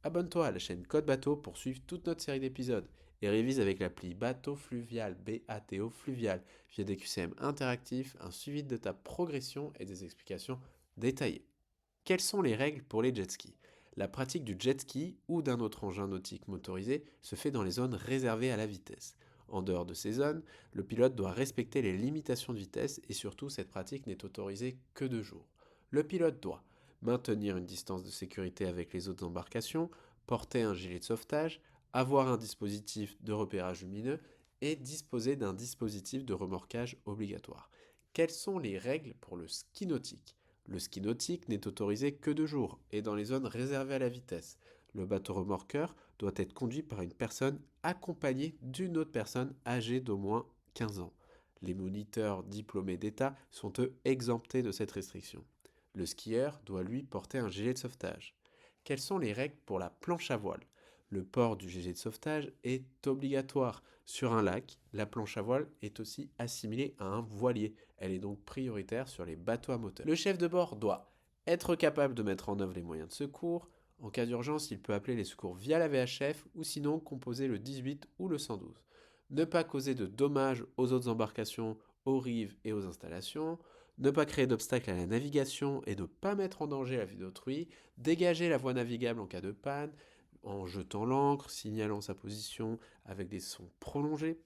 Abonne-toi à la chaîne Code Bateau pour suivre toute notre série d'épisodes et révise avec l'appli Bateau Fluvial, BATO Fluvial, via des QCM interactifs, un suivi de ta progression et des explications détaillées. Quelles sont les règles pour les jet skis? La pratique du jet ski ou d'un autre engin nautique motorisé se fait dans les zones réservées à la vitesse. En dehors de ces zones, le pilote doit respecter les limitations de vitesse et surtout cette pratique n'est autorisée que 2 jours. Le pilote doit maintenir une distance de sécurité avec les autres embarcations, porter un gilet de sauvetage, avoir un dispositif de repérage lumineux et disposer d'un dispositif de remorquage obligatoire. Quelles sont les règles pour le ski nautique? Le ski nautique n'est autorisé que 2 jours et dans les zones réservées à la vitesse. Le bateau remorqueur doit être conduit par une personne accompagnée d'une autre personne âgée d'au moins 15 ans. Les moniteurs diplômés d'État sont eux exemptés de cette restriction. Le skieur doit lui porter un gilet de sauvetage. Quelles sont les règles pour la planche à voile? Le port du gilet de sauvetage est obligatoire. Sur un lac, la planche à voile est aussi assimilée à un voilier. Elle est donc prioritaire sur les bateaux à moteur. Le chef de bord doit être capable de mettre en œuvre les moyens de secours. En cas d'urgence, il peut appeler les secours via la VHF ou sinon composer le 18 ou le 112. Ne pas causer de dommages aux autres embarcations, aux rives et aux installations. Ne pas créer d'obstacles à la navigation et ne pas mettre en danger la vie d'autrui. Dégager la voie navigable en cas de panne en jetant l'ancre, signalant sa position avec des sons prolongés.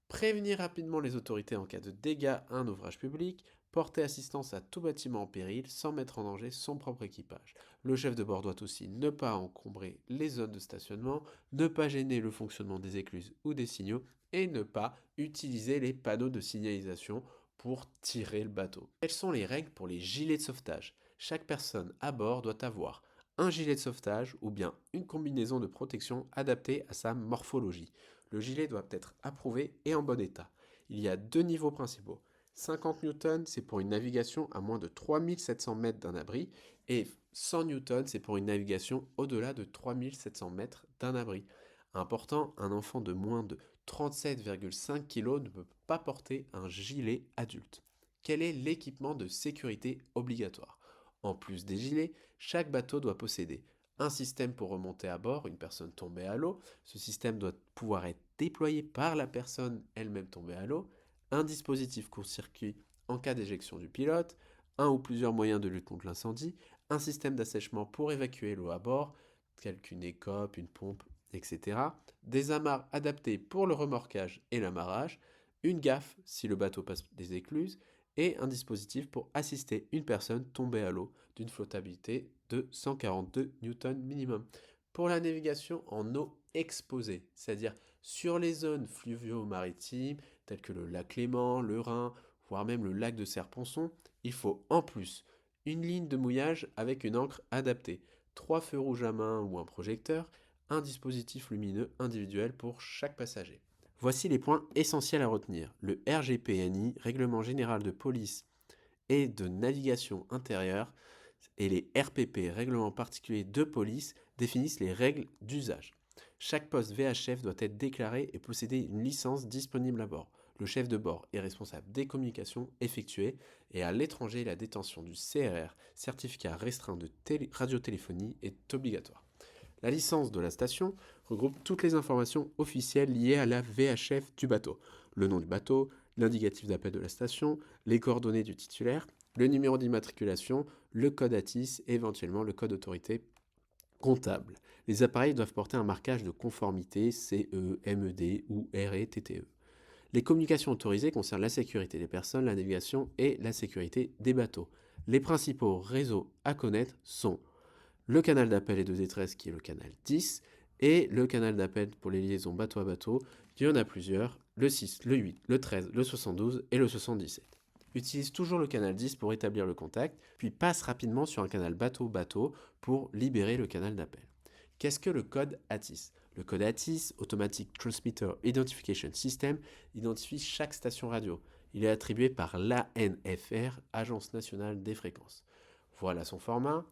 Prévenir rapidement les autorités en cas de dégâts à un ouvrage public, porter assistance à tout bâtiment en péril sans mettre en danger son propre équipage. Le chef de bord doit aussi ne pas encombrer les zones de stationnement, ne pas gêner le fonctionnement des écluses ou des signaux et ne pas utiliser les panneaux de signalisation pour tirer le bateau. Quelles sont les règles pour les gilets de sauvetage? Chaque personne à bord doit avoir un gilet de sauvetage ou bien une combinaison de protection adaptée à sa morphologie. Le gilet doit être approuvé et en bon état. Il y a 2 niveaux principaux. 50 newtons, c'est pour une navigation à moins de 3700 mètres d'un abri, et 100 newtons, c'est pour une navigation au-delà de 3700 mètres d'un abri. Important, un enfant de moins de 37,5 kg ne peut pas porter un gilet adulte. Quel est l'équipement de sécurité obligatoire? En plus des gilets, chaque bateau doit posséder un système pour remonter à bord une personne tombée à l'eau. Ce système doit pouvoir être déployé par la personne elle-même tombée à l'eau, un dispositif court-circuit en cas d'éjection du pilote, un ou plusieurs moyens de lutte contre l'incendie, un système d'assèchement pour évacuer l'eau à bord, tel qu'une écope, une pompe, etc. Des amarres adaptées pour le remorquage et l'amarrage, une gaffe si le bateau passe des écluses, et un dispositif pour assister une personne tombée à l'eau d'une flottabilité de 142 newtons minimum. Pour la navigation en eau exposée, c'est-à-dire sur les zones fluvio-maritimes telles que le lac Léman, le Rhin, voire même le lac de Serponçon, il faut en plus une ligne de mouillage avec une encre adaptée, 3 feux rouges à main ou un projecteur, un dispositif lumineux individuel pour chaque passager. Voici les points essentiels à retenir. Le RGPNI, Règlement général de police et de navigation intérieure, et les RPP, Règlement particulier de police, définissent les règles d'usage. Chaque poste VHF doit être déclaré et posséder une licence disponible à bord. Le chef de bord est responsable des communications effectuées et à l'étranger, la détention du CRR, certificat restreint de radiotéléphonie, est obligatoire. La licence de la station regroupe toutes les informations officielles liées à la VHF du bateau. Le nom du bateau, l'indicatif d'appel de la station, les coordonnées du titulaire, le numéro d'immatriculation, le code ATIS et éventuellement le code autorité comptable. Les appareils doivent porter un marquage de conformité CE, MED ou RETTE. Les communications autorisées concernent la sécurité des personnes, la navigation et la sécurité des bateaux. Les principaux réseaux à connaître sont le canal d'appel et de détresse qui est le canal 10 et le canal d'appel pour les liaisons bateau à bateau. Il y en a plusieurs, le 6, le 8, le 13, le 72 et le 77. Utilise toujours le canal 10 pour établir le contact, puis passe rapidement sur un canal bateau-bateau pour libérer le canal d'appel. Qu'est-ce que le code ATIS? Le code ATIS, Automatic Transmitter Identification System, identifie chaque station radio. Il est attribué par l'ANFR, Agence nationale des fréquences. Voilà son format.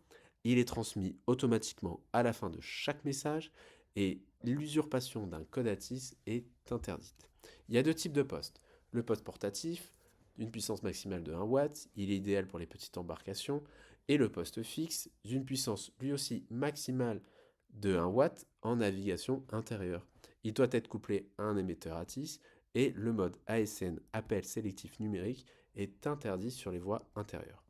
Il est transmis automatiquement à la fin de chaque message et l'usurpation d'un code ATIS est interdite. Il y a 2 types de postes. Le poste portatif, d'une puissance maximale de 1 watt, il est idéal pour les petites embarcations, et le poste fixe, d'une puissance lui aussi maximale de 1 watt en navigation intérieure. Il doit être couplé à un émetteur ATIS et le mode ASN, appel sélectif numérique, est interdit sur les voies intérieures.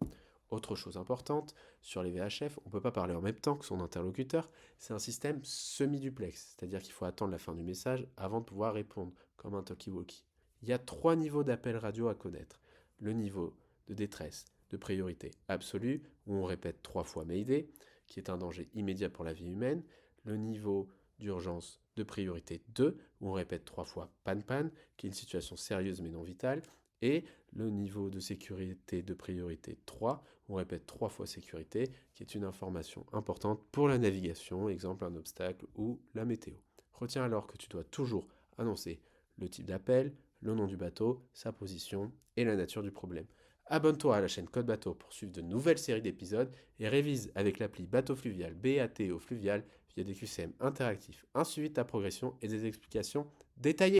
Autre chose importante, sur les VHF, on ne peut pas parler en même temps que son interlocuteur, c'est un système semi-duplex, c'est-à-dire qu'il faut attendre la fin du message avant de pouvoir répondre, comme un talkie-walkie. Il y a 3 niveaux d'appel radio à connaître. Le niveau de détresse de priorité absolue, où on répète 3 fois Mayday, qui est un danger immédiat pour la vie humaine. Le niveau d'urgence de priorité 2, où on répète 3 fois Pan, qui est une situation sérieuse mais non vitale. Et le niveau de sécurité de priorité 3, où on répète 3 fois sécurité, qui est une information importante pour la navigation, exemple un obstacle ou la météo. Retiens alors que tu dois toujours annoncer le type d'appel, le nom du bateau, sa position et la nature du problème. Abonne-toi à la chaîne Code Bateau pour suivre de nouvelles séries d'épisodes et révise avec l'appli Bateau Fluvial BATO Fluvial via des QCM interactifs, un suivi de ta progression et des explications détaillées.